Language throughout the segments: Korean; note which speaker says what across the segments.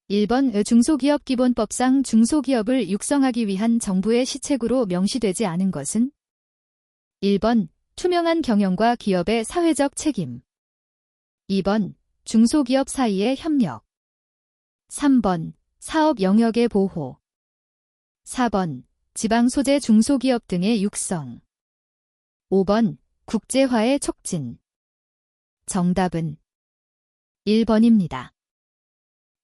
Speaker 1: 1번 중소기업기본법상 중소기업을 육성하기 위한 정부의 시책으로 명시되지 않은 것은? 1번 투명한 경영과 기업의 사회적 책임. 2번 중소기업 사이의 협력. 3번 사업 영역의 보호. 4번 지방 소재 중소기업 등의 육성. 5번 국제화의 촉진. 정답은 1번입니다.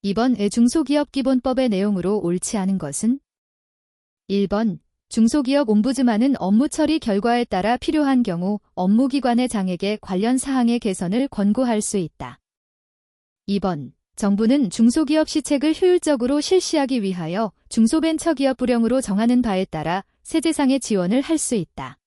Speaker 1: 2번 중소기업기본법의 내용으로 옳지 않은 것은? 1번 중소기업 옴부즈만은 업무 처리 결과에 따라 필요한 경우 업무기관의 장에게 관련 사항의 개선을 권고할 수 있다. 2번 정부는 중소기업 시책을 효율적으로 실시하기 위하여 중소벤처기업 부령으로 정하는 바에 따라 세제상의 지원을 할 수 있다.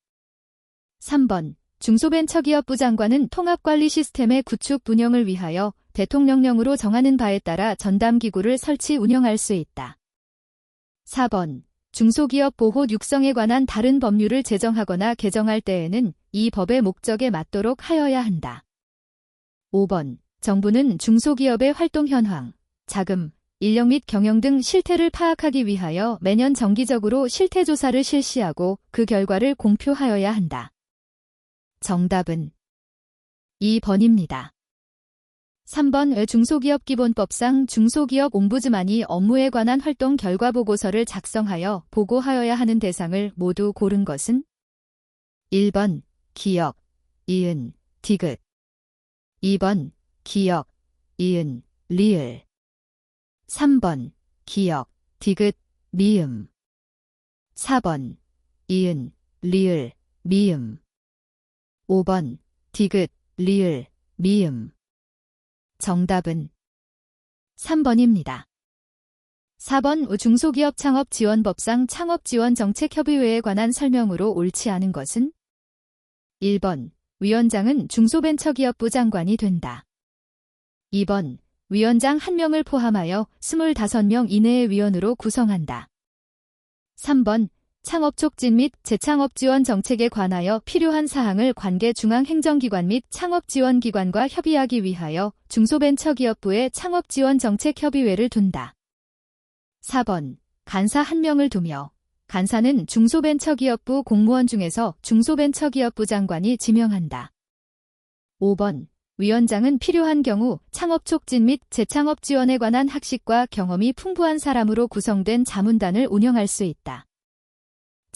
Speaker 1: 3번 중소벤처기업부 장관은 통합관리 시스템의 구축 운영을 위하여 대통령령으로 정하는 바에 따라 전담기구를 설치 운영할 수 있다. 4번 중소기업 보호 육성에 관한 다른 법률을 제정하거나 개정할 때에는 이 법의 목적에 맞도록 하여야 한다. 5번 정부는 중소기업의 활동 현황, 자금, 인력 및 경영 등 실태를 파악하기 위하여 매년 정기적으로 실태조사를 실시하고 그 결과를 공표하여야 한다. 정답은 2번입니다. 3번 중소기업기본법상 중소기업 옴부즈만이 업무에 관한 활동 결과 보고서를 작성하여 보고하여야 하는 대상을 모두 고른 것은? 1번 기역, 이은, 디귿. 2번 기역, 이은, 리을. 3번 기역, 디귿, 미음. 4번 이은, 리을, 미음. 5번 디귿, 리을, 미음. 정답은 3번입니다. 4번 중소기업 창업지원법상 창업지원정책협의회에 관한 설명으로 옳지 않은 것은? 1번 위원장은 중소벤처기업부 장관이 된다. 2번 위원장 1명을 포함하여 25명 이내의 위원으로 구성한다. 3번 창업 촉진 및 재창업 지원 정책에 관하여 필요한 사항을 관계 중앙행정기관 및 창업지원기관과 협의하기 위하여 중소벤처기업부의 창업지원정책협의회를 둔다. 4번 간사 1명을 두며 간사는 중소벤처기업부 공무원 중에서 중소벤처기업부 장관이 지명한다. 5번 위원장은 필요한 경우 창업 촉진 및 재창업 지원에 관한 학식과 경험이 풍부한 사람으로 구성된 자문단을 운영할 수 있다.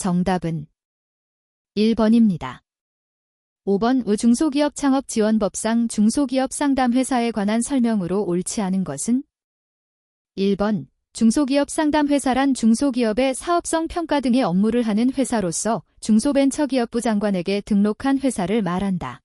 Speaker 1: 정답은 1번입니다. 5번 중소기업 창업지원법상 중소기업 상담회사에 관한 설명으로 옳지 않은 것은? 1번 중소기업 상담회사란 중소기업의 사업성 평가 등의 업무를 하는 회사로서 중소벤처기업부 장관에게 등록한 회사를 말한다.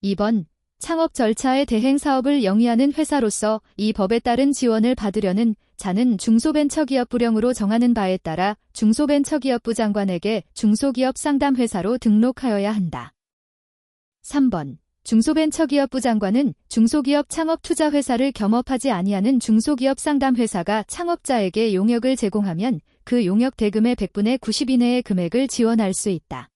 Speaker 1: 2번 창업 절차의 대행 사업을 영위하는 회사로서 이 법에 따른 지원을 받으려는 자는 중소벤처기업 부령으로 정하는 바에 따라 중소벤처기업부 장관에게 중소기업 상담회사로 등록하여야 한다. 3번 중소벤처기업부 장관은 중소기업 창업투자회사를 겸업하지 아니하는 중소기업 상담회사가 창업자에게 용역을 제공하면 그 용역 대금의 100분의 90 이내의 금액을 지원할 수 있다.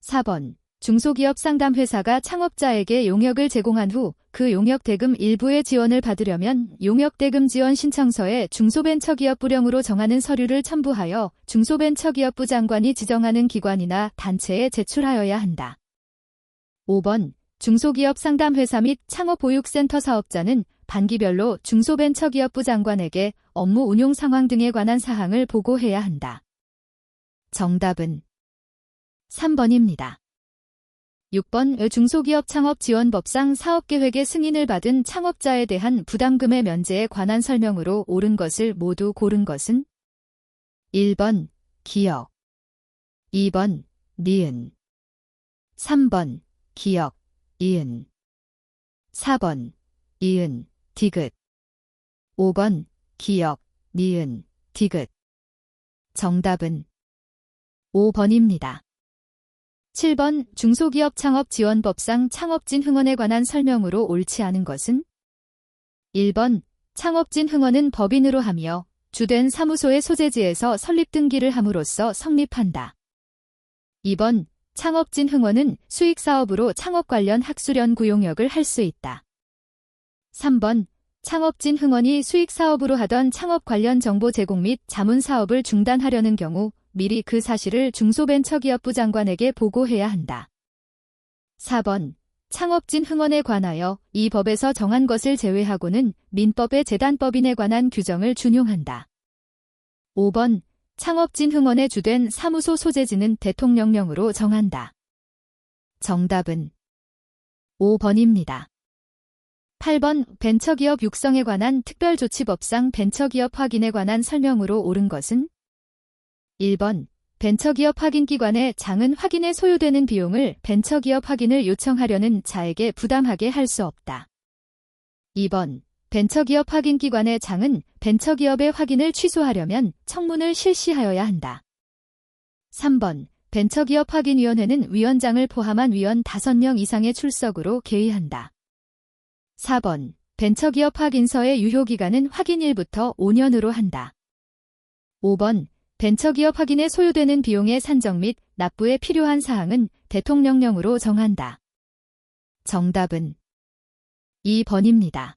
Speaker 1: 4번 중소기업 상담회사가 창업자에게 용역을 제공한 후 그 용역 대금 일부의 지원을 받으려면 용역 대금 지원 신청서에 중소벤처기업 부령으로 정하는 서류를 첨부하여 중소벤처기업부 장관이 지정하는 기관이나 단체에 제출하여야 한다. 5번 중소기업 상담회사 및 창업보육센터 사업자는 반기별로 중소벤처기업부 장관에게 업무 운용 상황 등에 관한 사항을 보고해야 한다. 정답은 3번입니다. 6번 중소기업 창업지원법상 사업계획의 승인을 받은 창업자에 대한 부담금의 면제에 관한 설명으로 옳은 것을 모두 고른 것은? 1번 기역, 2번 니은, 3번 기역, 이은, 4번 이은, 디귿, 5번 기역, 니은, 디귿. 정답은 5번입니다. 7번 중소기업 창업지원법상 창업진 흥원에 관한 설명으로 옳지 않은 것은? 1번 창업진 흥원은 법인으로 하며 주된 사무소의 소재지에서 설립 등기를 함으로써 성립한다. 2번 창업진 흥원은 수익사업으로 창업 관련 학술연 구용역을 할 수 있다. 3번 창업진 흥원이 수익 사업으로 하던 창업 관련 정보 제공 및 자문 사업을 중단하려는 경우 미리 그 사실을 중소벤처기업부 장관에게 보고해야 한다. 4번. 창업진 흥원에 관하여 이 법에서 정한 것을 제외하고는 민법의 재단법인에 관한 규정을 준용한다. 5번. 창업진 흥원에 주된 사무소 소재지는 대통령령으로 정한다. 정답은 5번입니다. 8번. 벤처기업 육성에 관한 특별조치법상 벤처기업 확인에 관한 설명으로 옳은 것은 1번. 벤처기업 확인기관의 장은 확인에 소요되는 비용을 벤처기업 확인을 요청하려는 자에게 부담하게 할 수 없다. 2번. 벤처기업 확인기관의 장은 벤처기업의 확인을 취소하려면 청문을 실시하여야 한다. 3번. 벤처기업 확인위원회는 위원장을 포함한 위원 5명 이상의 출석으로 개의한다. 4번. 벤처기업 확인서의 유효기간은 확인일부터 5년으로 한다. 5번. 벤처기업 확인에 소요되는 비용의 산정 및 납부에 필요한 사항은 대통령령으로 정한다. 정답은 2번입니다.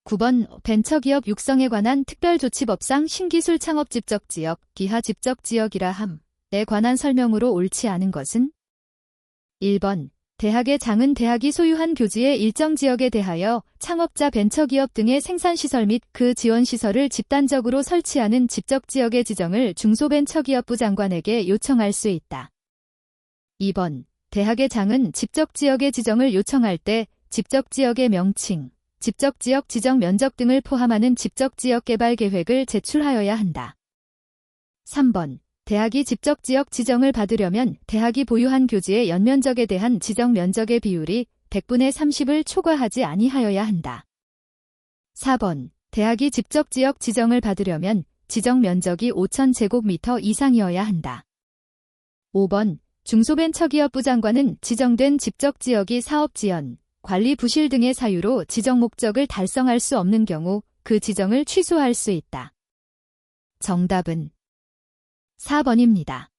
Speaker 1: 9번. 벤처기업 육성에 관한 특별조치법상 신기술 창업 집적지역, 기하 집적지역이라 함에 관한 설명으로 옳지 않은 것은 1번. 대학의 장은 대학이 소유한 교지의 일정 지역에 대하여 창업자 벤처기업 등의 생산시설 및 그 지원시설을 집단적으로 설치하는 집적지역의 지정을 중소벤처기업부 장관에게 요청할 수 있다. 2번. 대학의 장은 집적지역의 지정을 요청할 때 집적지역의 명칭, 집적지역 지정 면적 등을 포함하는 집적지역 개발 계획을 제출하여야 한다. 3번. 대학이 집적지역 지정을 받으려면 대학이 보유한 교지의 연면적에 대한 지정 면적의 비율이 100분의 30을 초과하지 아니하여야 한다. 4번. 대학이 집적지역 지정을 받으려면 지정 면적이 5,000제곱미터 이상이어야 한다. 5번. 중소벤처기업부 장관은 지정된 집적지역이 사업지연, 관리 부실 등의 사유로 지정 목적을 달성할 수 없는 경우 그 지정을 취소할 수 있다. 정답은 4번입니다.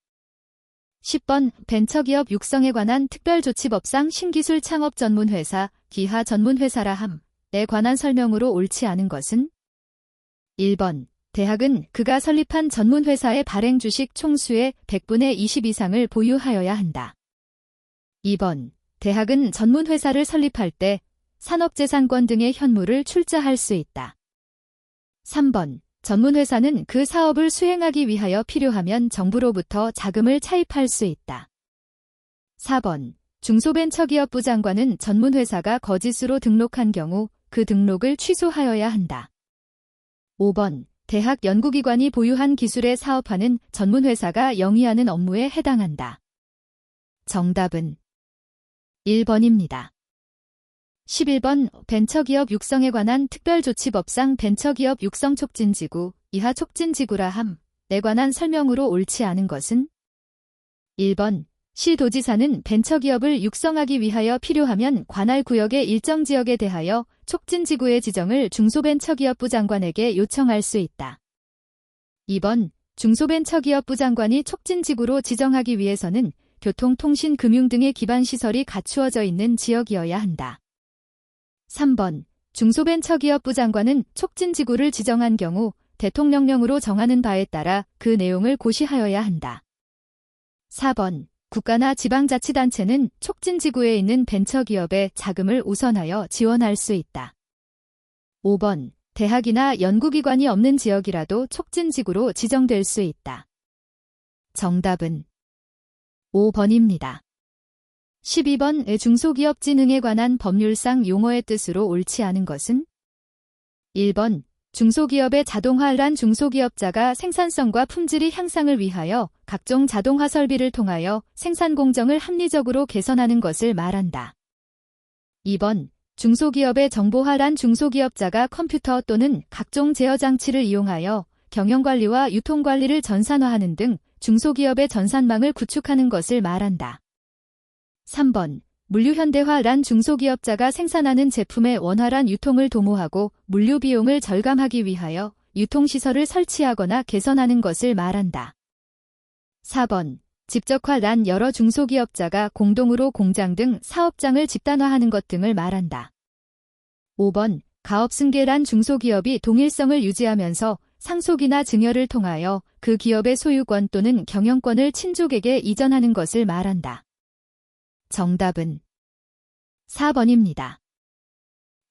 Speaker 1: 10번. 벤처기업 육성에 관한 특별조치법상 신기술 창업 전문회사, 기하 전문회사라 함에 관한 설명으로 옳지 않은 것은 1번. 대학은 그가 설립한 전문회사의 발행 주식 총수의 100분의 20 이상을 보유하여야 한다. 2번. 대학은 전문회사를 설립할 때 산업재산권 등의 현물을 출자할 수 있다. 3번. 전문회사는 그 사업을 수행하기 위하여 필요하면 정부로부터 자금을 차입할 수 있다. 4번. 중소벤처기업부 장관은 전문회사가 거짓으로 등록한 경우 그 등록을 취소하여야 한다. 5번. 대학 연구기관이 보유한 기술에 사업하는 전문회사가 영위하는 업무에 해당한다. 정답은 1번입니다. 11번. 벤처기업 육성에 관한 특별조치법상 벤처기업 육성 촉진지구, 이하 촉진지구라 함에 관한 설명으로 옳지 않은 것은 1번. 시도지사는 벤처기업을 육성하기 위하여 필요하면 관할 구역의 일정 지역에 대하여 촉진지구의 지정을 중소벤처기업부 장관에게 요청할 수 있다. 2번. 중소벤처기업부 장관이 촉진지구로 지정하기 위해서는 교통, 통신, 금융 등의 기반시설이 갖추어져 있는 지역이어야 한다. 3번. 중소벤처기업부 장관은 촉진지구를 지정한 경우 대통령령으로 정하는 바에 따라 그 내용을 고시하여야 한다. 4번. 국가나 지방자치단체는 촉진지구에 있는 벤처기업에 자금을 우선하여 지원할 수 있다. 5번. 대학이나 연구기관이 없는 지역이라도 촉진지구로 지정될 수 있다. 정답은 5번입니다. 12번. 중소기업 진흥에 관한 법률상 용어의 뜻으로 옳지 않은 것은 1번. 중소기업의 자동화란 중소기업자가 생산성과 품질의 향상을 위하여 각종 자동화 설비를 통하여 생산 공정을 합리적으로 개선하는 것을 말한다. 2번. 중소기업의 정보화란 중소기업자가 컴퓨터 또는 각종 제어 장치를 이용하여 경영관리와 유통관리를 전산화하는 등 중소기업의 전산망을 구축하는 것을 말한다. 3번. 물류현대화란 중소기업자가 생산하는 제품의 원활한 유통을 도모하고 물류 비용을 절감하기 위하여 유통시설을 설치하거나 개선하는 것을 말한다. 4번. 집적화란 여러 중소기업자가 공동으로 공장 등 사업장을 집단화하는 것 등을 말한다. 5번. 가업승계란 중소기업이 동일성을 유지하면서 상속이나 증여를 통하여 그 기업의 소유권 또는 경영권을 친족에게 이전하는 것을 말한다. 정답은 4번입니다.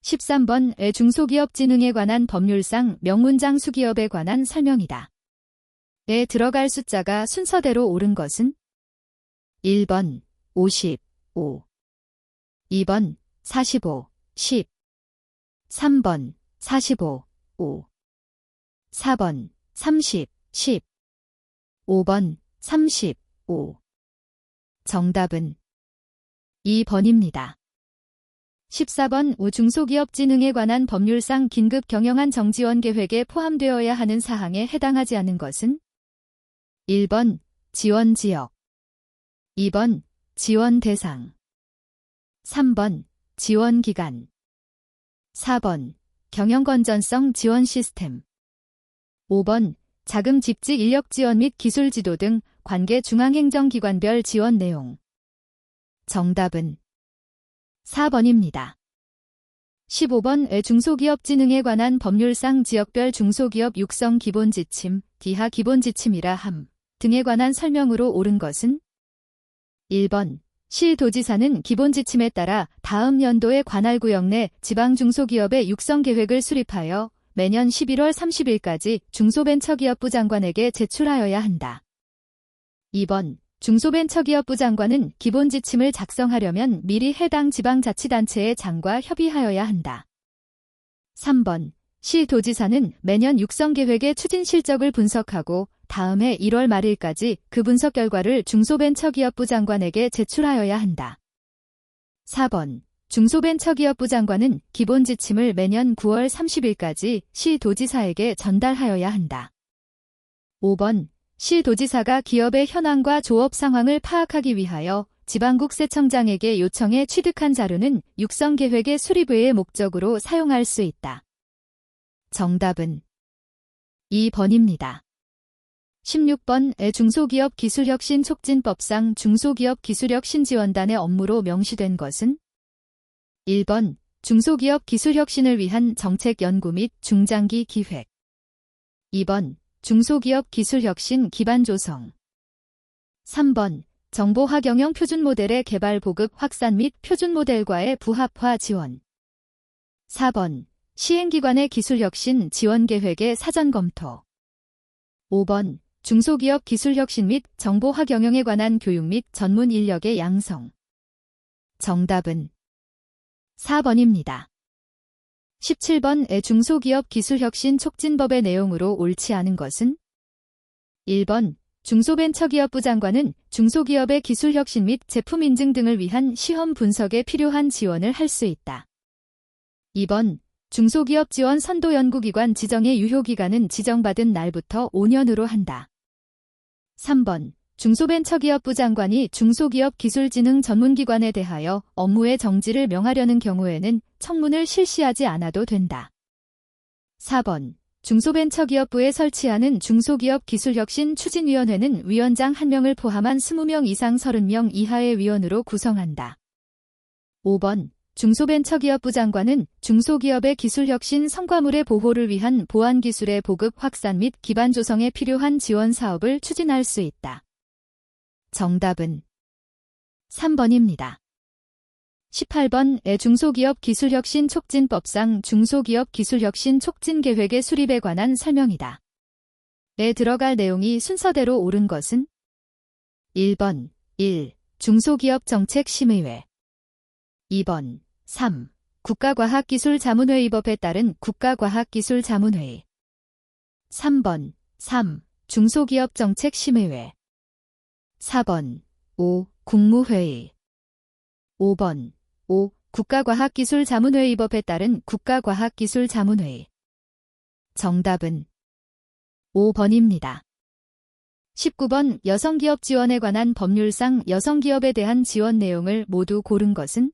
Speaker 1: 13번 중소기업 진흥에 관한 법률상 명문장 수기업에 관한 설명이다. 에 들어갈 숫자가 순서대로 옳은 것은 1번 55, 2번 45, 10, 3번 45, 5, 4번 30, 10, 5번 35. 정답은 2번입니다. 14번 중소기업 진흥에 관한 법률상 긴급 경영안 정지원 계획에 포함되어야 하는 사항에 해당하지 않은 것은 1번 지원 지역, 2번 지원 대상, 3번 지원 기간, 4번 경영 건전성 지원 시스템, 5번 자금 집지 인력 지원 및 기술 지도 등 관계 중앙행정기관별 지원 내용. 정답은 4번입니다. 15번 중소기업 진흥에 관한 법률상 지역별 중소기업 육성 기본지침, 디하 기본지침이라 함 등에 관한 설명으로 옳은 것은 1번 시도지사는 기본지침에 따라 다음 연도에 관할 구역 내 지방 중소기업의 육성 계획을 수립하여 매년 11월 30일까지 중소벤처기업부 장관에게 제출하여야 한다. 2번 중소벤처기업부 장관은 기본지침을 작성하려면 미리 해당 지방자치단체의 장과 협의하여야 한다. 3번 시도지사는 매년 육성계획의 추진 실적을 분석하고 다음 해 1월 말일까지 그 분석 결과를 중소벤처기업부 장관에게 제출하여야 한다. 4번 중소벤처기업부 장관은 기본지침을 매년 9월 30일까지 시도지사에게 전달하여야 한다. 5번 시도지사가 기업의 현황과 조업 상황을 파악하기 위하여 지방국세청장에게 요청해 취득한 자료는 육성계획의 수립 외의 목적으로 사용할 수 있다. 정답은 2번입니다. 16번 중소기업 기술혁신 촉진법상 중소기업 기술혁신 지원단의 업무로 명시된 것은 1번 중소기업 기술혁신을 위한 정책 연구 및 중장기 기획, 2번 중소기업 기술혁신 기반 조성, 3번 정보화 경영 표준 모델의 개발 보급 확산 및 표준 모델과의 부합화 지원, 4번 시행기관의 기술혁신 지원 계획의 사전 검토, 5번 중소기업 기술혁신 및 정보화 경영에 관한 교육 및 전문 인력의 양성. 정답은 4번입니다. 17번 중소기업 기술혁신 촉진법의 내용으로 옳지 않은 것은 1번 중소벤처기업부 장관은 중소기업의 기술혁신 및 제품 인증 등을 위한 시험 분석에 필요한 지원을 할 수 있다. 2번 중소기업 지원 선도연구기관 지정의 유효기간은 지정받은 날부터 5년으로 한다. 3번 중소벤처기업부 장관이 중소기업 기술진흥 전문기관에 대하여 업무의 정지를 명하려는 경우에는 청문을 실시하지 않아도 된다. 4번 중소벤처기업부에 설치하는 중소기업 기술혁신 추진위원회는 위원장 1명을 포함한 20명 이상 30명 이하의 위원으로 구성한다. 5번 중소벤처기업부 장관은 중소기업의 기술혁신 성과물의 보호를 위한 보안기술의 보급 확산 및 기반 조성에 필요한 지원 사업을 추진할 수 있다. 정답은 3번입니다. 18번 중소기업 기술혁신 촉진법상 중소기업 기술혁신 촉진계획의 수립에 관한 설명이다. 에 들어갈 내용이 순서대로 옳은 것은 1번 1. 중소기업 정책심의회, 2번 3. 국가과학기술자문회의법에 따른 국가과학기술자문회의, 3번 3. 중소기업정책심의회, 4번 5. 국무회의, 5번 5. 국가과학기술자문회의법에 따른 국가과학기술자문회의. 정답은 5번입니다. 19번 여성기업 지원에 관한 법률상 여성기업에 대한 지원 내용을 모두 고른 것은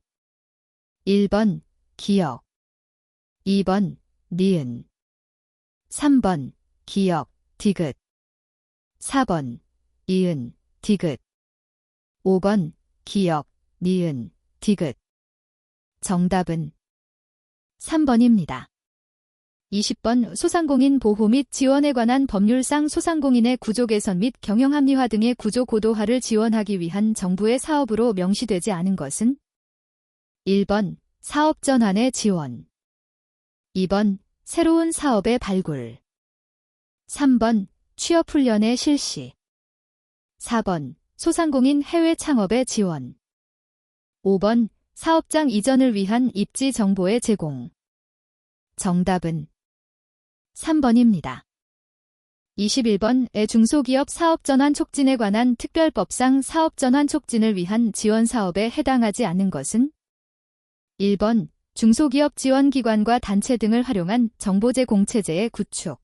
Speaker 1: 1번 기역, 2번 니은, 3번 기역, 디귿, 4번 이은, 디귿, 5번 기역, 니은, 디귿. 정답은 3번입니다. 20번 소상공인 보호 및 지원에 관한 법률상 소상공인의 구조 개선 및 경영 합리화 등의 구조 고도화를 지원하기 위한 정부의 사업으로 명시되지 않은 것은 1번 사업 전환의 지원, 2번 새로운 사업의 발굴, 3번 취업 훈련의 실시, 4번 소상공인 해외 창업의 지원, 5번 사업장 이전을 위한 입지 정보의 제공. 정답은 3번입니다. 21번의 중소기업 사업전환 촉진에 관한 특별법상 사업전환 촉진을 위한 지원 사업에 해당하지 않는 것은 1번 중소기업 지원기관과 단체 등을 활용한 정보제공체제의 구축,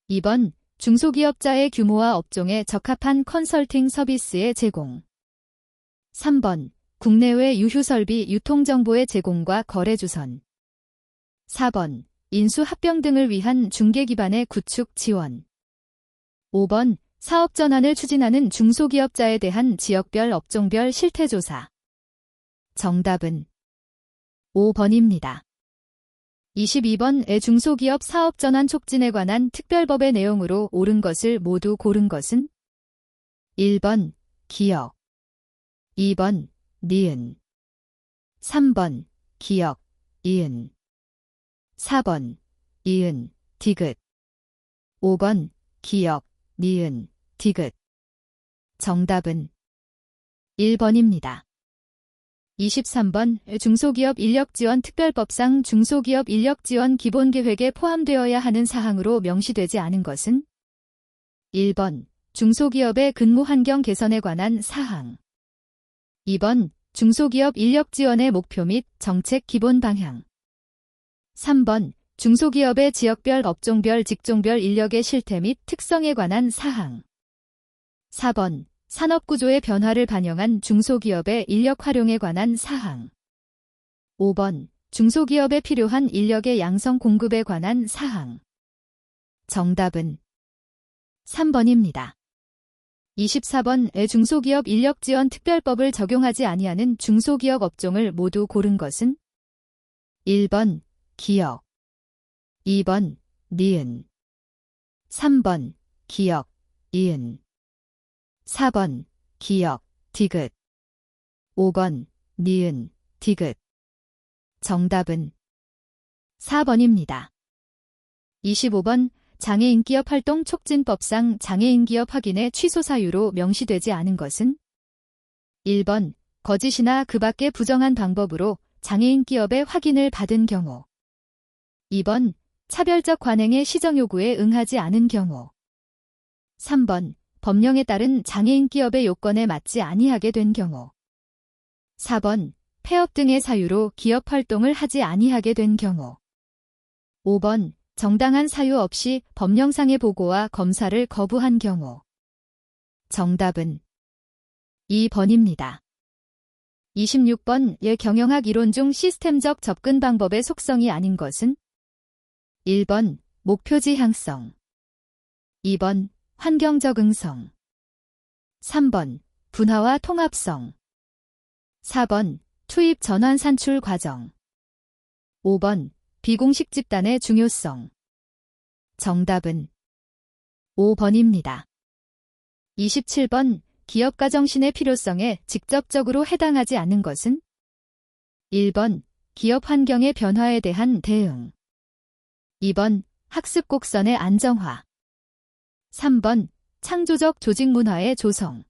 Speaker 1: 2번 중소기업자의 규모와 업종에 적합한 컨설팅 서비스의 제공, 3번 국내외 유휴설비 유통정보의 제공과 거래주선, 4번 인수합병 등을 위한 중개기반의 구축 지원, 5번 사업 전환을 추진하는 중소기업자에 대한 지역별 업종별 실태조사. 정답은 5번입니다. 22번의 중소기업 사업 전환 촉진에 관한 특별법의 내용으로 옳은 것을 모두 고른 것은 1번 기역, 2번 니은, 3번 기역, 이은, 4번 이은, 디귿, 5번 기역, 니은, 디귿. 정답은 1번입니다. 23번 중소기업 인력지원 특별법상 중소기업 인력지원 기본계획에 포함되어야 하는 사항으로 명시되지 않은 것은 1번 중소기업의 근무환경 개선에 관한 사항, 2번 중소기업 인력지원의 목표 및 정책 기본 방향, 3번 중소기업의 지역별 업종별 직종별 인력의 실태 및 특성에 관한 사항, 4번 산업구조의 변화를 반영한 중소기업의 인력 활용에 관한 사항, 5번 중소기업에 필요한 인력의 양성 공급에 관한 사항. 정답은 3번입니다. 24번의 중소기업 인력지원 특별법을 적용하지 아니하는 중소기업 업종을 모두 고른 것은 1번 기역, 2번 니은, 3번 기역, 이은, 4번 기역, 디귿, 5번 니은, 디귿. 정답은 4번입니다. 25번 장애인기업 활동 촉진법상 장애인기업 확인의 취소 사유로 명시되지 않은 것은 1번 거짓이나 그 밖의 부정한 방법으로 장애인기업의 확인을 받은 경우, 2번 차별적 관행의 시정 요구에 응하지 않은 경우, 3번 법령에 따른 장애인기업의 요건에 맞지 아니하게 된 경우, 4번 폐업 등의 사유로 기업 활동을 하지 아니하게 된 경우, 5번 정당한 사유 없이 법령상의 보고와 검사를 거부한 경우. 정답은 2번입니다. 26번의 경영학 이론 중 시스템적 접근 방법의 속성이 아닌 것은 1번 목표 지향성, 2번 환경 적응성, 3번 분화와 통합성, 4번 투입 전환 산출 과정, 5번 비공식 집단의 중요성. 정답은 5번입니다. 27번 기업가 정신의 필요성에 직접적으로 해당하지 않는 것은 1번 기업 환경의 변화에 대한 대응, 2번 학습 곡선의 안정화, 3번 창조적 조직 문화의 조성,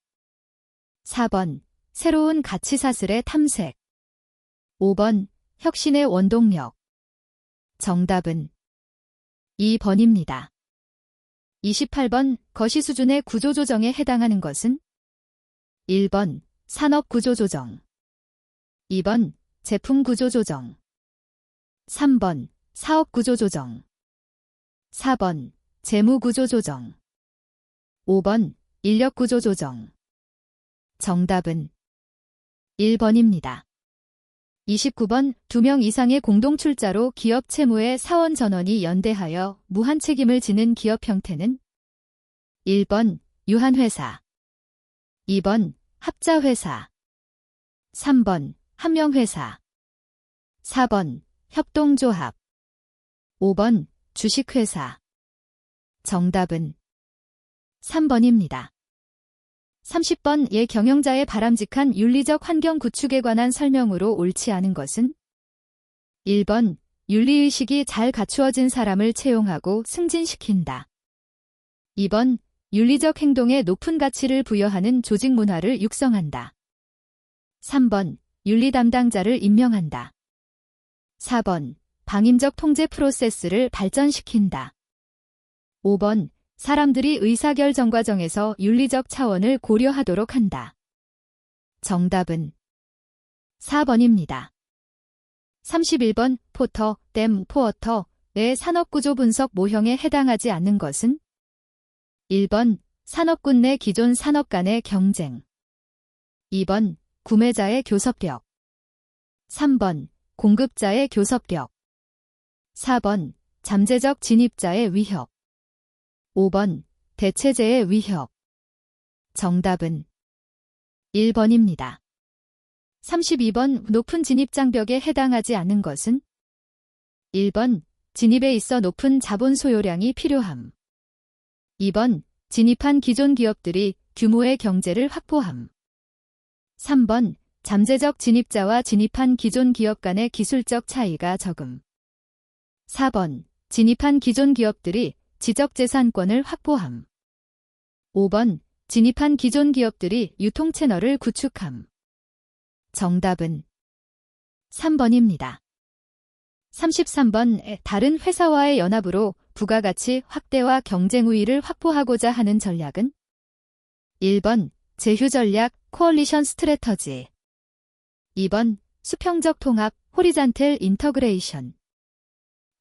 Speaker 1: 4번 새로운 가치 사슬의 탐색, 5번 혁신의 원동력. 정답은 2번입니다. 28번 거시 수준의 구조조정에 해당하는 것은 1번 산업구조조정, 2번 제품구조조정, 3번 사업구조조정, 4번 재무구조조정, 5번 인력구조조정. 정답은 1번입니다. 29번 2명 이상의 공동출자로 기업 채무의 사원 전원이 연대하여 무한 책임을 지는 기업 형태는 1번 유한회사, 2번 합자회사, 3번 한명회사, 4번 협동조합, 5번 주식회사. 정답은 3번입니다. 30번 예 경영자의 바람직한 윤리적 환경 구축에 관한 설명으로 옳지 않은 것은 1번 윤리의식이 잘 갖추어진 사람을 채용하고 승진시킨다. 2번 윤리적 행동에 높은 가치를 부여하는 조직 문화를 육성한다. 3번 윤리 담당자를 임명한다. 4번 방임적 통제 프로세스를 발전시킨다. 5번 사람들이 의사결정 과정에서 윤리적 차원을 고려하도록 한다. 정답은 4번입니다. 31번 포터, 댐, 포어터의 산업구조 분석 모형에 해당하지 않는 것은 1번 산업군 내 기존 산업 간의 경쟁. 2번 구매자의 교섭력. 3번 공급자의 교섭력. 4번 잠재적 진입자의 위협. 5번 대체제의 위협. 정답은 1번입니다. 32번 높은 진입 장벽에 해당하지 않는 것은 1번 진입에 있어 높은 자본 소요량이 필요함. 2번 진입한 기존 기업들이 규모의 경제를 확보함. 3번 잠재적 진입자와 진입한 기존 기업 간의 기술적 차이가 적음. 4번 진입한 기존 기업들이 지적재산권을 확보함. 5번 진입한 기존 기업들이 유통채널을 구축함. 정답은 3번입니다. 33번 다른 회사와의 연합으로 부가가치 확대와 경쟁 우위를 확보하고자 하는 전략은 1번 제휴 전략 코얼리션 스트래터지. 2번 수평적 통합 호리잔텔 인터그레이션.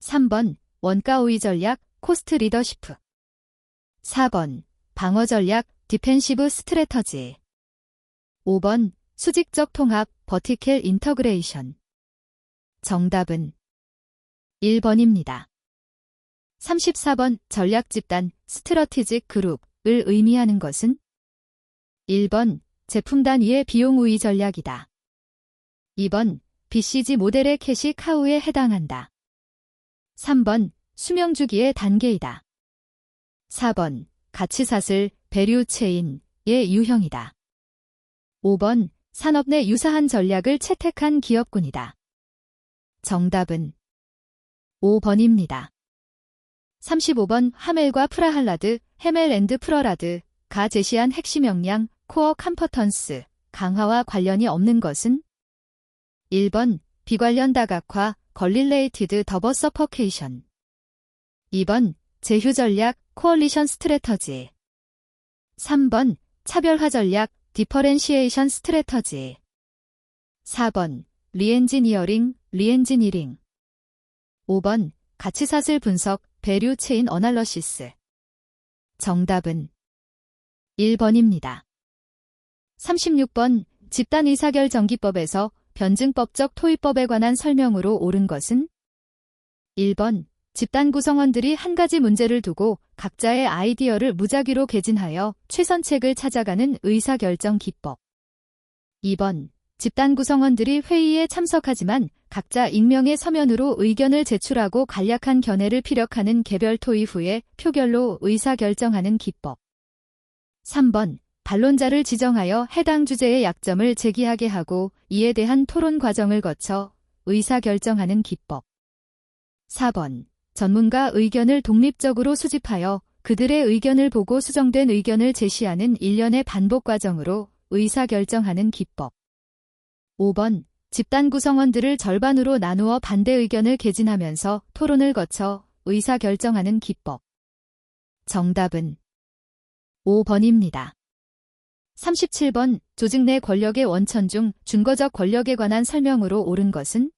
Speaker 1: 3번 원가 우위 전략 코스트 리더시프. 4번 방어 전략 디펜시브 스트래터지. 5번 수직적 통합 버티컬 인터그레이션. 정답은 1번입니다. 34번 전략 집단 스트러티직 그룹을 의미하는 것은 1번 제품 단위의 비용 우위 전략이다. 2번 BCG 모델의 캐시 카우에 해당한다. 3번 수명 주기의 단계이다. 4번 가치사슬 밸류 체인의 유형이다. 5번 산업 내 유사한 전략을 채택한 기업군이다. 정답은 5번입니다. 35번 하멜과 프라할라드, 헤멜 앤드 프러라드가 제시한 핵심 역량 코어 컴퍼턴스 강화와 관련이 없는 것은 1번 비관련 다각화 걸릴레이티드 더버 서퍼케이션. 2번 제휴 전략 코얼리션 스트래터지. 3번 차별화 전략 디퍼렌시에이션 스트래터지. 4번 리엔지니어링 리엔지니링. 5번 가치사슬 분석 밸류 체인 어널러시스. 정답은 1번입니다. 36번 집단 의사결정 기법에서 변증법적 토의법에 관한 설명으로 옳은 것은 1번 집단 구성원들이 한 가지 문제를 두고 각자의 아이디어를 무작위로 개진하여 최선책을 찾아가는 의사결정 기법. 2번 집단 구성원들이 회의에 참석하지만 각자 익명의 서면으로 의견을 제출하고 간략한 견해를 피력하는 개별 토의 후에 표결로 의사결정하는 기법. 3번 반론자를 지정하여 해당 주제의 약점을 제기하게 하고 이에 대한 토론 과정을 거쳐 의사결정하는 기법. 4번 전문가 의견을 독립적으로 수집하여 그들의 의견을 보고 수정된 의견을 제시하는 일련의 반복 과정으로 의사결정하는 기법. 5번 집단 구성원들을 절반으로 나누어 반대 의견을 개진하면서 토론을 거쳐 의사결정하는 기법. 정답은 5번입니다. 37번 조직 내 권력의 원천 중 준거적 권력에 관한 설명으로 옳은 것은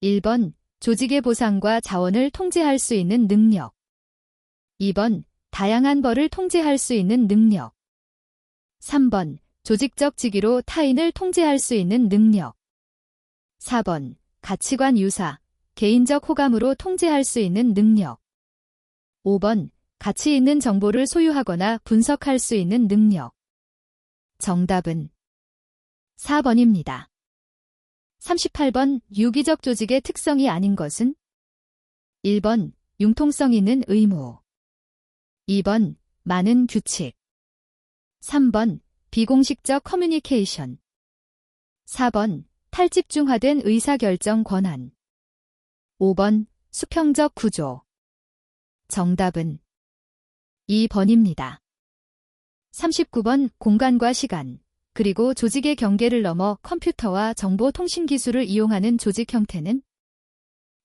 Speaker 1: 1번 조직의 보상과 자원을 통제할 수 있는 능력. 2번 다양한 벌을 통제할 수 있는 능력. 3번 조직적 직위로 타인을 통제할 수 있는 능력. 4번 가치관 유사, 개인적 호감으로 통제할 수 있는 능력. 5번 가치 있는 정보를 소유하거나 분석할 수 있는 능력. 정답은 4번입니다. 38번 유기적 조직의 특성이 아닌 것은 1번 융통성 있는 의무. 2번, 많은 규칙. 3번, 비공식적 커뮤니케이션. 4번, 탈집중화된 의사결정 권한. 5번, 수평적 구조. 정답은 2번입니다. 39번, 공간과 시간, 그리고 조직의 경계를 넘어 컴퓨터와 정보통신기술을 이용하는 조직 형태는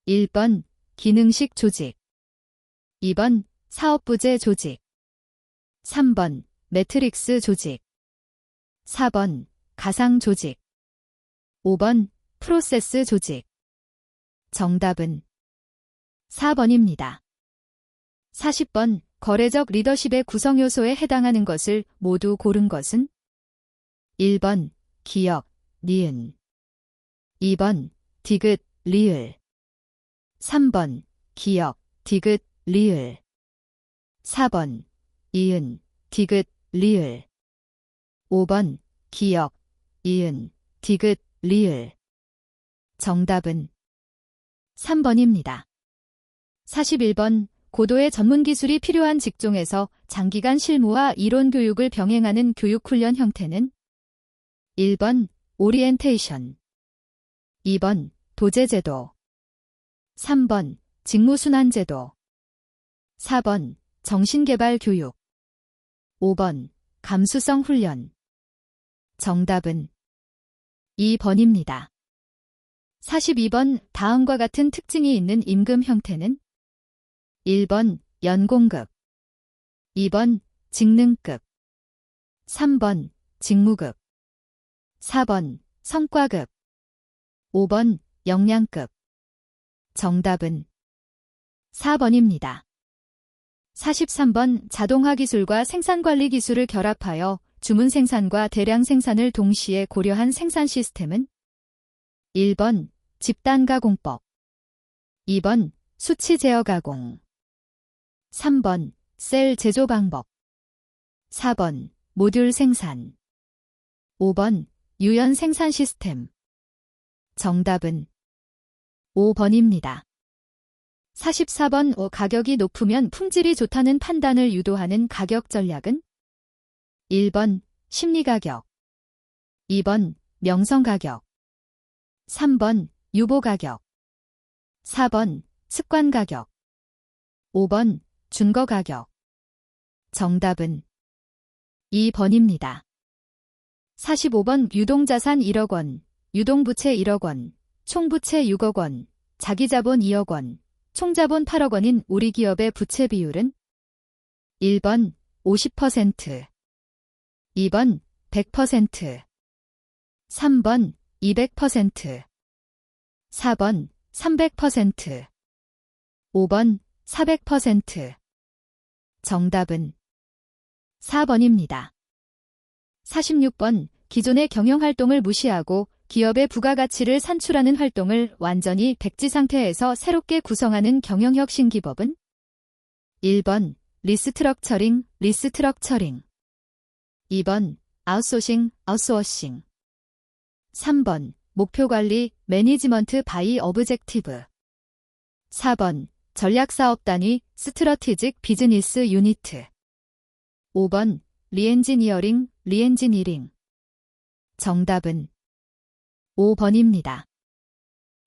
Speaker 1: 1번, 기능식 조직. 2번, 사업부제 조직. 3번, 매트릭스 조직. 4번, 가상 조직. 5번, 프로세스 조직. 정답은 4번입니다. 40번, 거래적 리더십의 구성 요소에 해당하는 것을 모두 고른 것은 1번, 기역, 니은. 2번, 디귿, 리을. 3번, 기역, 디귿, 리을. 4번, 이은, 디귿, 리을. 5번, 기역, 이은, 디귿, 리을. 정답은 3번입니다. 41번, 고도의 전문기술이 필요한 직종에서 장기간 실무와 이론 교육을 병행하는 교육훈련 형태는 1번, 오리엔테이션. 2번, 도제제도. 3번, 직무순환제도. 4번, 정신개발 교육. 5번, 감수성 훈련. 정답은 2번입니다. 42번, 다음과 같은 특징이 있는 임금 형태는 1번, 연공급. 2번, 직능급. 3번, 직무급. 4번, 성과급. 5번, 역량급. 정답은 4번입니다. 43번, 자동화 기술과 생산관리 기술을 결합하여 주문 생산과 대량 생산을 동시에 고려한 생산 시스템은 1번, 집단 가공법. 2번, 수치 제어 가공. 3번, 셀 제조 방법. 4번, 모듈 생산. 5번, 유연 생산 시스템. 정답은 5번입니다. 44번, 가격이 높으면 품질이 좋다는 판단을 유도하는 가격 전략은 1번, 심리가격. 2번, 명성가격. 3번, 유보가격. 4번, 습관가격. 5번, 준거가격. 정답은 2번입니다. 45번, 유동자산 1억 원, 유동부채 1억 원, 총부채 6억 원, 자기자본 2억 원, 총자본 8억 원인 우리 기업의 부채 비율은 1번, 50%. 2번, 100%. 3번, 200%. 4번, 300%. 5번, 400%. 정답은 4번입니다. 46번, 기존의 경영활동을 무시하고 기업의 부가가치를 산출하는 활동을 완전히 백지 상태에서 새롭게 구성하는 경영혁신 기법은 1번, 리스트럭처링. 2번, 아웃소싱. 3번, 목표관리. 매니지먼트 바이 어브젝티브. 4번, 전략사업단위. 스트러티직 비즈니스 유니트. 5번, 리엔지니어링. 정답은 5번입니다.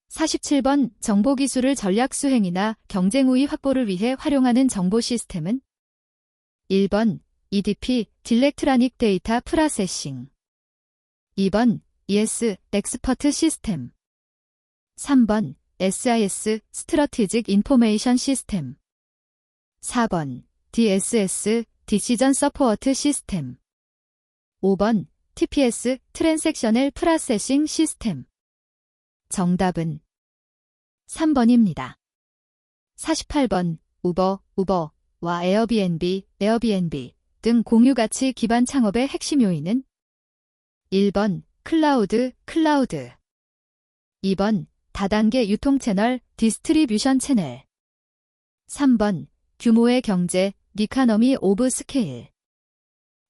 Speaker 1: 47번, 정보기술을 전략수행이나 경쟁우위 확보를 위해 활용하는 정보 시스템은 1번, EDP, 딜렉트라닉 데이터 프로세싱. 2번, ES, 엑스퍼트 시스템. 3번, SIS, 스트러티직 인포메이션 시스템. 4번, DSS, 디시전 서포트 시스템. 5번, TPS, 트랜섹셔널 프로세싱 시스템. 정답은 3번입니다. 48번, 우버와 에어비앤비 등 공유가치 기반 창업의 핵심 요인은 1번, 클라우드. 2번, 다단계 유통채널, 디스트리뷰션 채널. 3번, 규모의 경제, 이코노미 오브 스케일.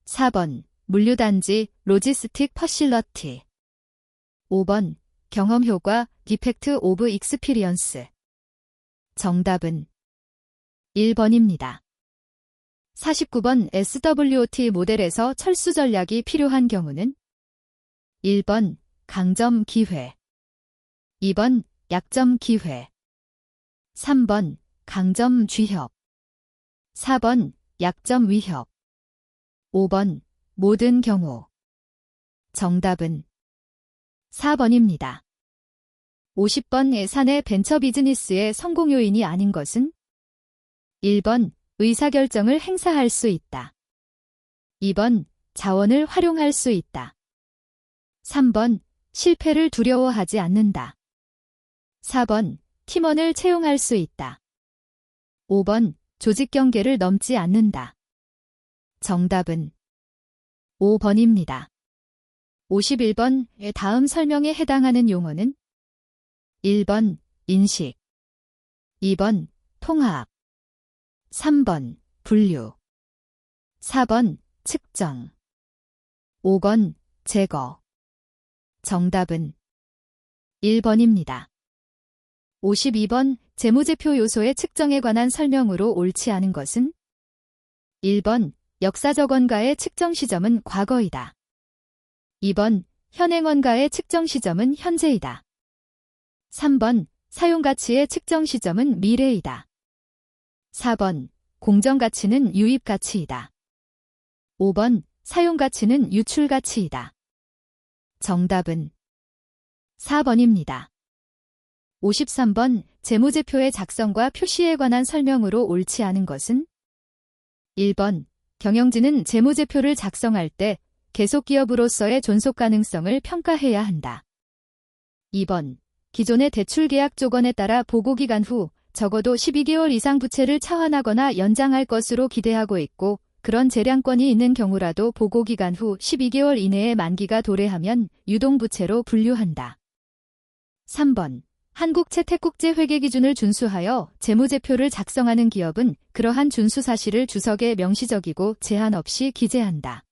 Speaker 1: 4번, 물류단지, 로지스틱 퍼실러티. 5번, 경험효과, 이펙트 오브 익스피리언스. 정답은 1번입니다. 49번 SWOT 모델에서 철수 전략이 필요한 경우는 1번 강점 기회, 2번 약점 기회, 3번 강점 쥐협, 4번 약점 위협, 5번 모든 경우. 정답은 4번입니다. 50번 사내 벤처 비즈니스의 성공 요인이 아닌 것은 1번 의사결정을 행사할 수 있다. 2번 자원을 활용할 수 있다. 3번 실패를 두려워하지 않는다. 4번 팀원을 채용할 수 있다. 5번 조직 경계를 넘지 않는다. 정답은 5번입니다. 51번의 다음 설명에 해당하는 용어는 1번 인식, 2번 통합, 3번 분류, 4번 측정, 5번 제거. 정답은 1번입니다. 52번 재무제표 요소의 측정에 관한 설명으로 옳지 않은 것은 1번 역사적 원가의 측정 시점은 과거이다. 2번 현행 원가의 측정 시점은 현재이다. 3번 사용가치의 측정 시점은 미래이다. 4번 공정가치는 유입가치이다. 5번 사용가치는 유출가치이다. 정답은 4번입니다. 53번 재무제표의 작성과 표시에 관한 설명으로 옳지 않은 것은 1번 경영진은 재무제표를 작성할 때 계속기업으로서의 존속 가능성을 평가해야 한다. 2번 기존의 대출계약 조건에 따라 보고기간 후 적어도 12개월 이상 부채를 차환하거나 연장할 것으로 기대하고 있고 그런 재량권이 있는 경우라도 보고기간 후 12개월 이내에 만기가 도래하면 유동부채로 분류한다. 3번 한국채택국제회계 기준을 준수하여 재무제표를 작성하는 기업은 그러한 준수 사실을 주석에 명시적이고 제한 없이 기재한다.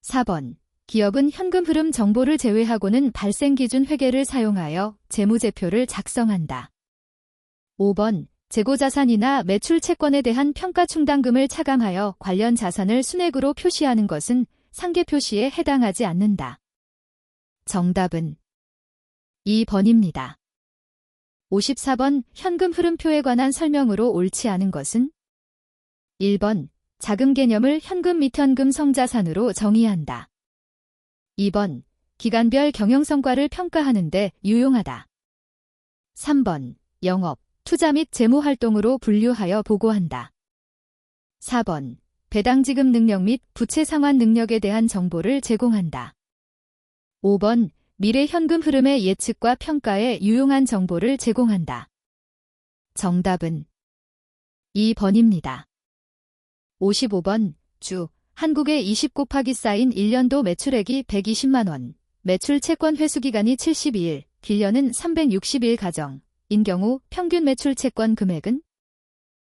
Speaker 1: 4번 기업은 현금 흐름 정보를 제외하고는 발생기준 회계를 사용하여 재무제표를 작성한다. 5번 재고자산이나 매출 채권에 대한 평가 충당금을 차감하여 관련 자산을 순액으로 표시하는 것은 상계 표시에 해당하지 않는다. 정답은 2번입니다. 54번 현금 흐름표에 관한 설명으로 옳지 않은 것은 1번 자금 개념을 현금 및 현금 성자산으로 정의한다. 2번 기간별 경영성과를 평가하는 데 유용하다. 3번 영업, 투자 및 재무활동으로 분류하여 보고한다. 4번 배당지급 능력 및 부채 상환 능력에 대한 정보를 제공한다. 5번 미래 현금 흐름의 예측과 평가에 유용한 정보를 제공한다. 정답은 2번입니다. 55번 주 한국의 20 곱하기 쌓인 1년도 매출액이 120만원, 매출 채권 회수기간이 72일, 길년은 360일 가정인 경우 평균 매출 채권 금액은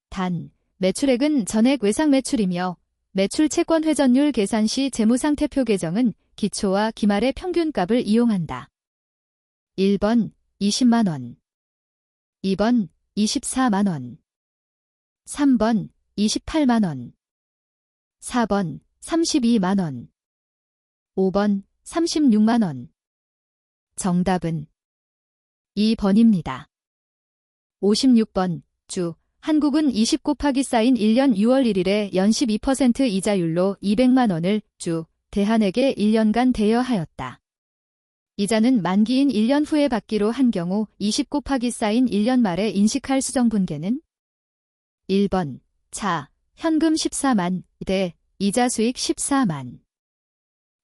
Speaker 1: 단, 매출액은 전액 외상 매출이며 매출 채권 회전율 계산 시 재무상태표 계정은 기초와 기말의 평균값을 이용한다. 1번 20만원, 2번 24만원, 3번 28만원, 4번 32만원, 5번 36만원. 정답은 2번입니다. 56번 주 한국은 20 곱하기 쌓인 1년 6월 1일에 연 12% 이자율로 200만원을 주 대한에게 1년간 대여하였다. 이자는 만기인 1년 후에 받기로 한 경우 20 곱하기 쌓인 1년 말에 인식할 수정분계는 1번 차 현금 14만 대 이자 수익 14만,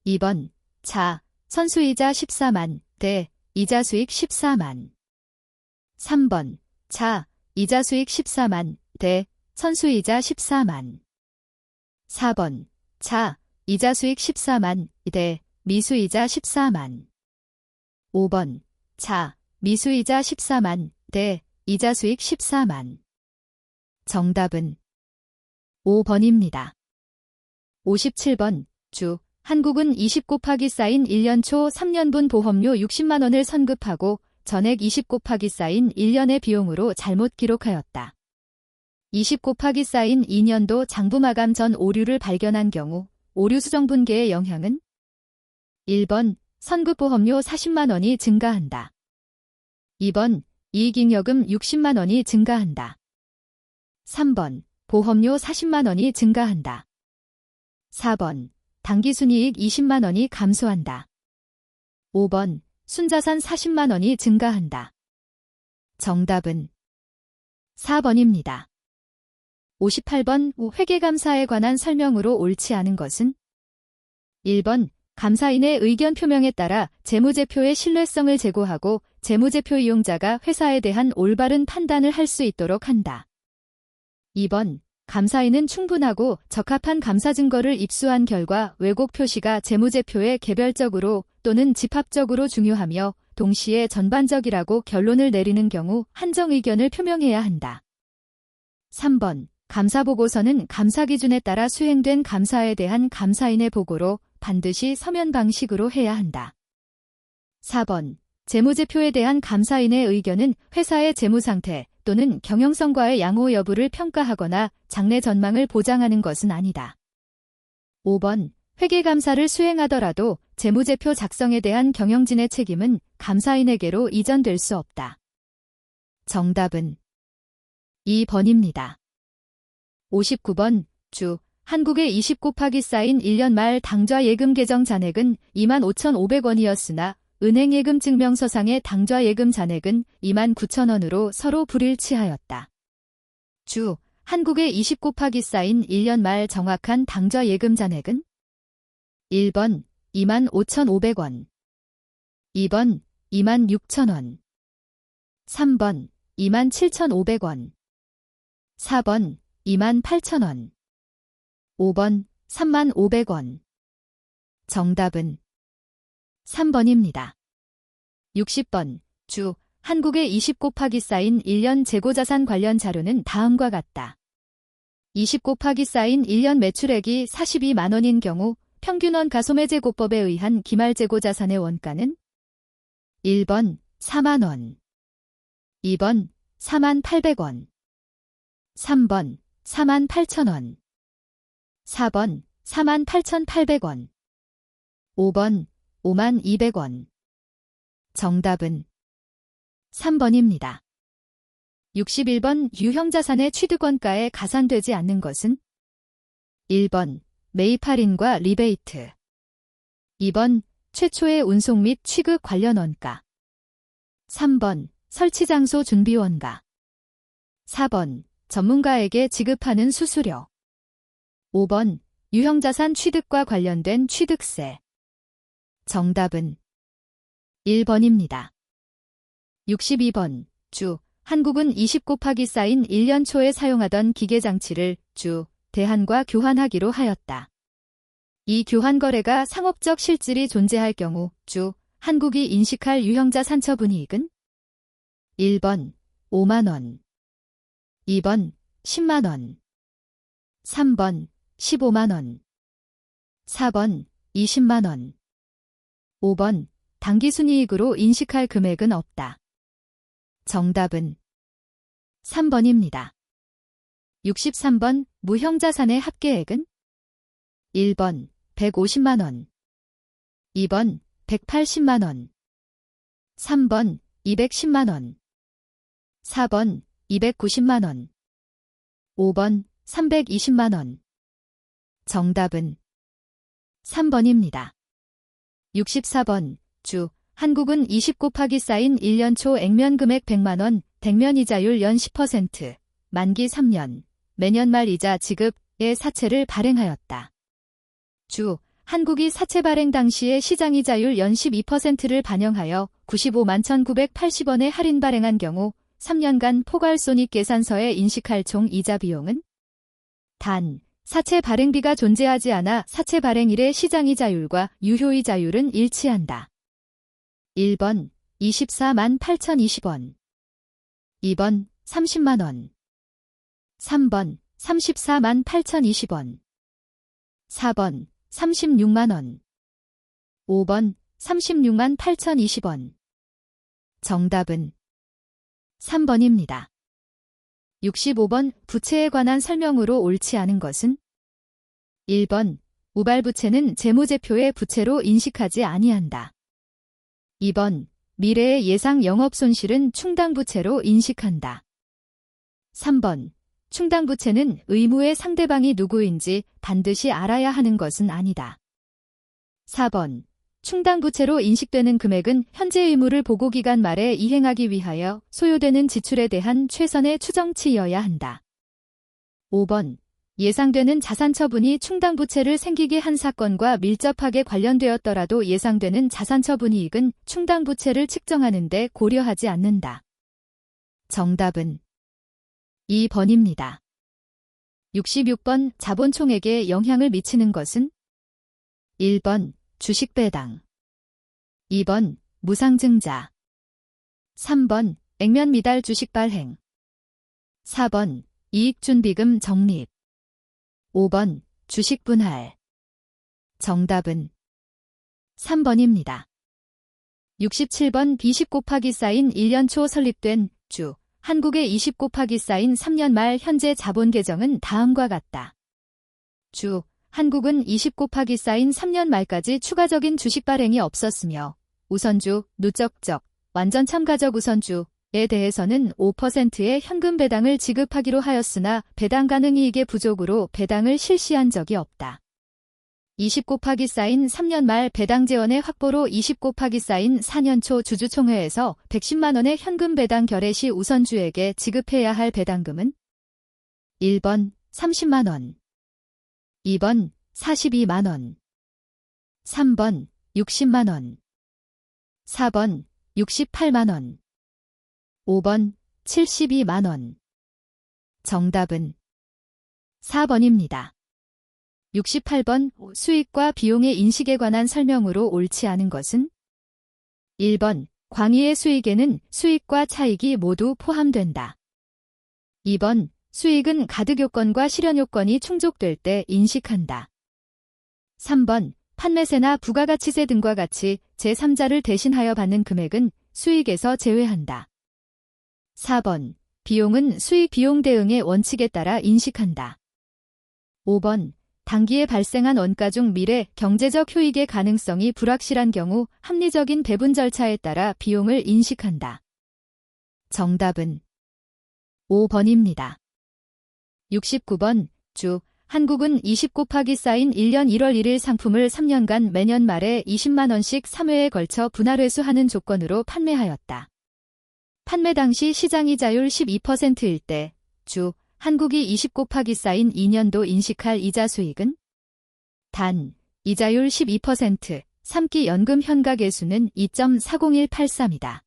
Speaker 1: 2번 차 선수이자 14만 대 이자 수익 14만, 3번 차 이자 수익 14만 대 선수이자 14만, 4번 차 이자 수익 14만 대 미수이자 14만, 5번 차 미수이자 14만 대 이자 수익 14만. 정답은 5번입니다. 57번 주 한국은 20 곱하기 쌓인 1년 초 3년분 보험료 60만원을 선급하고 전액 20 곱하기 쌓인 1년의 비용으로 잘못 기록하였다. 20 곱하기 쌓인 2년도 장부마감 전 오류를 발견한 경우 오류 수정분계의 영향은 1번 선급보험료 40만 원이 증가한다. 2번 이익잉여금 60만 원이 증가한다. 3번 보험료 40만 원이 증가한다. 4번 당기순이익 20만 원이 감소한다. 5번 순자산 40만 원이 증가한다. 정답은 4번입니다. 58번 회계감사에 관한 설명으로 옳지 않은 것은 1번 감사인의 의견 표명에 따라 재무제표의 신뢰성을 제고하고 재무제표 이용자가 회사에 대한 올바른 판단을 할 수 있도록 한다. 2번 감사인은 충분하고 적합한 감사 증거를 입수한 결과 왜곡 표시가 재무제표에 개별적으로 또는 집합적으로 중요하며 동시에 전반적이라고 결론을 내리는 경우 한정 의견을 표명해야 한다. 3번 감사보고서는 감사 기준에 따라 수행된 감사에 대한 감사인의 보고로 반드시 서면 방식으로 해야 한다. 4번 재무제표에 대한 감사인의 의견은 회사의 재무상태 또는 경영성과의 양호 여부를 평가하거나 장래 전망을 보장하는 것은 아니다. 5번 회계감사를 수행하더라도 재무제표 작성에 대한 경영진의 책임은 감사인에게로 이전될 수 없다. 정답은 2번입니다. 59번 주 한국의 20 곱하기 쌓인 1년 말 당좌 예금 계정 잔액은 25,500원이었으나 은행 예금 증명서상의 당좌 예금 잔액은 29,000원으로 서로 불일치하였다. 주 한국의 20 곱하기 쌓인 1년 말 정확한 당좌 예금 잔액은 1번 25,500원 2번 26,000원 3번 27,500원 4번 28,000원 5번 35,500원 정답은 3번입니다. 60번 주 한국의 20 곱하기 쌓인 1년 재고자산 관련 자료는 다음과 같다. 20 곱하기 쌓인 1년 매출액이 42만 원인 경우 평균원 가소매제고법에 의한 기말재고자산의 원가는 1번 4만 원 2번 4만 800원 3번 4만 8천원 4번 4만 8,800원 5번 5만 200원 정답은 3번입니다. 61번 유형자산의 취득원가에 가산되지 않는 것은 1번 매입 할인과 리베이트 2번 최초의 운송 및 취급 관련 원가 3번 설치장소 준비원가 4번 전문가에게 지급하는 수수료 5번 유형자산 취득과 관련된 취득세 정답은 1번입니다. 62번 주 한국은 20 곱하기 쌓인 1년 초에 사용하던 기계장치를 주 대한과 교환하기로 하였다. 이 교환 거래가 상업적 실질이 존재할 경우 주 한국이 인식할 유형자산 처분이익은 1번 5만원 2번 10만원 3번 15만원 4번 20만원 5번 당기순이익으로 인식할 금액은 없다. 정답은 3번입니다. 63번 무형자산의 합계액은 1번 150만원 2번 180만원 3번 210만원 4번 290만원 5번 320만원 정답은 3번입니다. 64번 주 한국은 20 곱하기 쌓인 1년 초 액면 금액 100만원, 백면 이자율 연 10%, 만기 3년, 매년 말 이자 지급의 사채를 발행하였다. 주 한국이 사채 발행 당시의 시장이자율 연 12%를 반영하여 95만 1,980원에 할인 발행한 경우 3년간 포괄손익계산서에 인식할 총 이자 비용은 단 사채 발행비가 존재하지 않아 사채 발행일의 시장이자율과 유효이자율은 일치한다. 1번 24만 8,020원 2번 30만원 3번 34만 8,020원 4번 36만원 5번 36만 8,020원 정답은 3번입니다. 65번 부채에 관한 설명으로 옳지 않은 것은? 1번 우발부채는 재무제표의 부채로 인식하지 아니한다. 2번 미래의 예상 영업손실은 충당부채로 인식한다. 3번 충당부채는 의무의 상대방이 누구인지 반드시 알아야 하는 것은 아니다. 4번 충당부채로 인식되는 금액은 현재 의무를 보고기간 말에 이행하기 위하여 소요되는 지출에 대한 최선의 추정치여야 한다. 5번 예상되는 자산 처분이 충당부채를 생기게 한 사건과 밀접하게 관련되었더라도 예상되는 자산 처분 이익은 충당부채를 측정하는 데 고려하지 않는다. 정답은 2번입니다. 66번 자본총액에 영향을 미치는 것은? 1번 주식배당, 2번 무상증자, 3번 액면 미달 주식 발행, 4번 이익준비금 적립, 5번 주식 분할. 정답은 3번입니다. 67번 B10 곱하기 사인 1년 초 설립된 주 한국의 20 곱하기 사인 3년 말 현재 자본 계정은 다음과 같다. 주 한국은 20 곱하기 사인 3년 말까지 추가적인 주식 발행이 없었으며 우선주, 누적적, 완전 참가적 우선주에 대해서는 5%의 현금 배당을 지급하기로 하였으나 배당 가능 이익의 부족으로 배당을 실시한 적이 없다. 20 곱하기 사인 3년 말 배당 재원의 확보로 20 곱하기 사인 4년 초 주주총회에서 110만 원의 현금 배당 결의 시 우선주에게 지급해야 할 배당금은? 1번 30만 원, 2번 42만 원, 3번 60만 원, 4번 68만 원, 5번 72만 원. 정답은 4번입니다. 68번 수익과 비용의 인식에 관한 설명으로 옳지 않은 것은? 1번 광의의 수익에는 수익과 차익이 모두 포함된다. 2번 수익은 가득 요건과 실현 요건이 충족될 때 인식한다. 3번 판매세나 부가가치세 등과 같이 제3자를 대신하여 받는 금액은 수익에서 제외한다. 4번 비용은 수익 비용 대응의 원칙에 따라 인식한다. 5번 단기에 발생한 원가 중 미래 경제적 효익의 가능성이 불확실한 경우 합리적인 배분 절차에 따라 비용을 인식한다. 정답은 5번입니다. 69번 주 한국은 20 곱하기 사인 1년 1월 1일 상품을 3년간 매년 말에 20만 원씩 3회에 걸쳐 분할회수하는 조건으로 판매하였다. 판매 당시 시장이자율 12%일 때 주 한국이 20 곱하기 사인 2년도 인식할 이자 수익은? 단, 이자율 12%, 3기 연금 현가계수는 2.40183이다.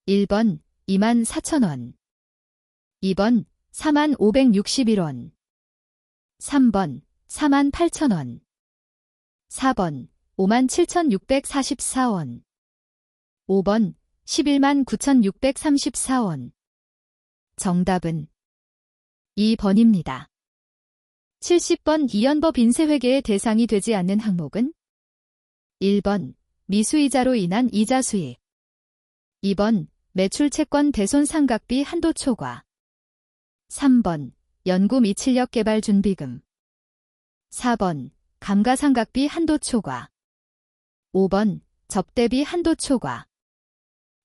Speaker 1: 1번 2만 4천 원, 2번 4만 561원, 3번 4만 8천 원, 4번 5만 7,644원, 5번 11만 9,634원. 정답은 2번입니다. 70번 이연법 인쇄회계의 대상이 되지 않는 항목은? 1번 미수이자로 인한 이자 수익, 2번 매출채권 대손 상각비 한도 초과, 3번 연구 및 인력 개발 준비금, 4번 감가상각비 한도 초과, 5번 접대비 한도 초과.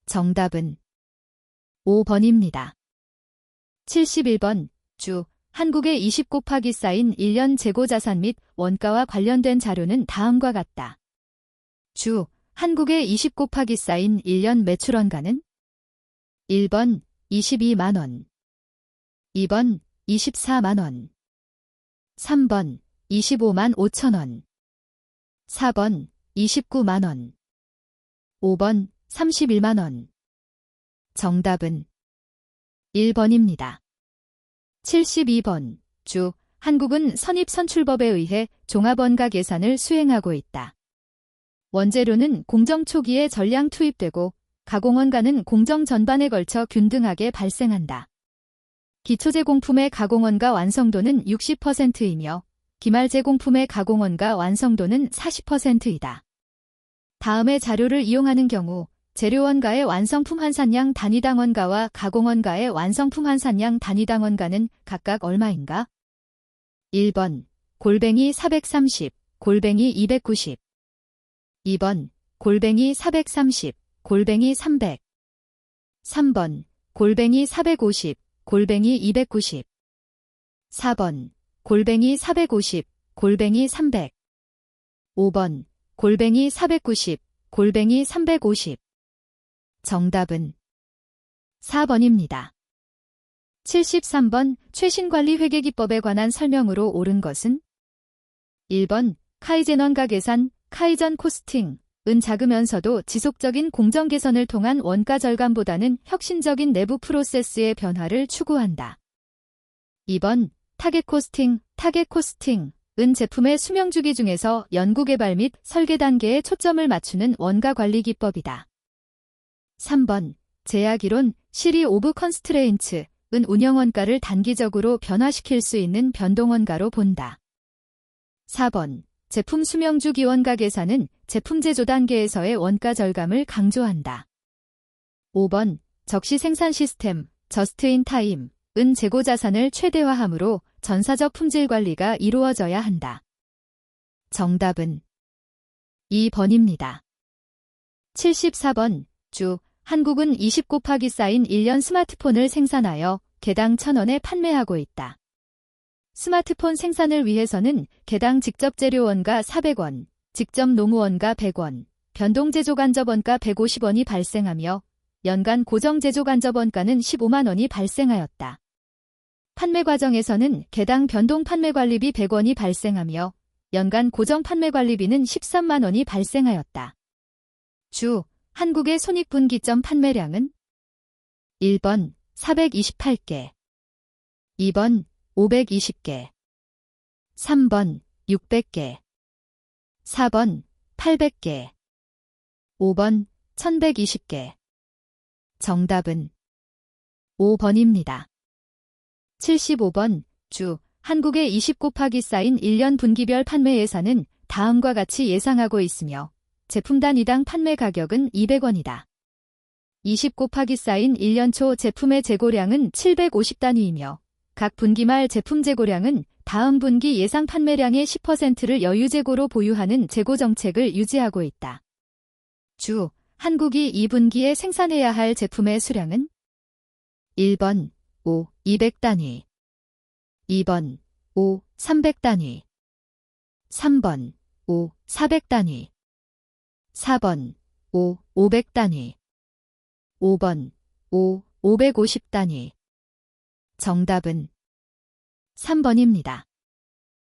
Speaker 1: 정답은 5번입니다. 71번 주 한국의 20 곱하기 사인 1년 재고자산 및 원가와 관련된 자료는 다음과 같다. 주 한국의 20 곱하기 사인 1년 매출원가는? 1번 22만 원, 2번 24만 원, 3번 25만 5천 원, 4번 29만 원, 5번 31만 원. 정답은 1번입니다. 72번 주 한국은 선입선출법에 의해 종합원가 계산을 수행하고 있다. 원재료는 공정 초기에 전량 투입되고 가공원가는 공정 전반에 걸쳐 균등하게 발생한다. 기초제공품의 가공원가 완성도는 60%이며 기말제공품의 가공원가 완성도는 40%이다. 다음의 자료를 이용하는 경우 재료원가의 완성품 환산량 단위당 원가와 가공원가의 완성품 환산량 단위당 원가는 각각 얼마인가? 1번 골뱅이 430, 골뱅이 290. 2번 골뱅이 430, 골뱅이 300. 3번 골뱅이 450, 골뱅이 290. 4번 골뱅이 450, 골뱅이 300. 5번 골뱅이 490, 골뱅이 350. 정답은 4번입니다. 73번 최신관리 회계기법에 관한 설명으로 옳은 것은? 1번 카이젠 원가 계산, 카이전 코스팅. 은 작으면서도 지속적인 공정 개선을 통한 원가 절감보다는 혁신적인 내부 프로세스의 변화를 추구한다. 2번 타겟 코스팅, 은 제품의 수명주기 중에서 연구개발 및 설계 단계에 초점을 맞추는 원가 관리 기법이다. 3번 제약이론, 시리 오브 컨스트레인츠. 은 운영원가를 단기적으로 변화시킬 수 있는 변동원가로 본다. 4번 제품 수명주기 원가 계산은 제품 제조 단계에서의 원가 절감을 강조한다. 5번 적시 생산 시스템, 저스트 인 타임. 은 재고 자산을 최대화하므로 전사적 품질 관리가 이루어져야 한다. 정답은 2번입니다. 74번 한국은 20곱하기-4인 1년 스마트폰을 생산하여 개당 1,000원에 판매하고 있다. 스마트폰 생산을 위해서는 개당 직접 재료원가 400원, 직접 노무원가 100원, 변동 제조간접원가 150원이 발생하며 연간 고정 제조간접원가는 15만 원이 발생하였다. 판매 과정에서는 개당 변동 판매관리비 100원이 발생하며 연간 고정 판매관리비는 13만 원이 발생하였다. 한국의 손익분기점 판매량은? 1번 428개, 2번 520개, 3번 600개, 4번 800개, 5번 1120개. 정답은 5번입니다. 75번 한국의 20곱하기-4인 1년 분기별 판매 예산은 다음과 같이 예상하고 있으며 제품 단위당 판매 가격은 200원이다. 20곱하기-4인 1년 초 제품의 재고량은 750단위이며 각 분기 말 제품 재고량은 다음 분기 예상 판매량의 10%를 여유 재고로 보유하는 재고 정책을 유지하고 있다. 한국이 2분기에 생산해야 할 제품의 수량은? 1번 200단위, 2번 300단위, 3번 400단위, 4번 500단위, 5번 550단위. 정답은 3번입니다.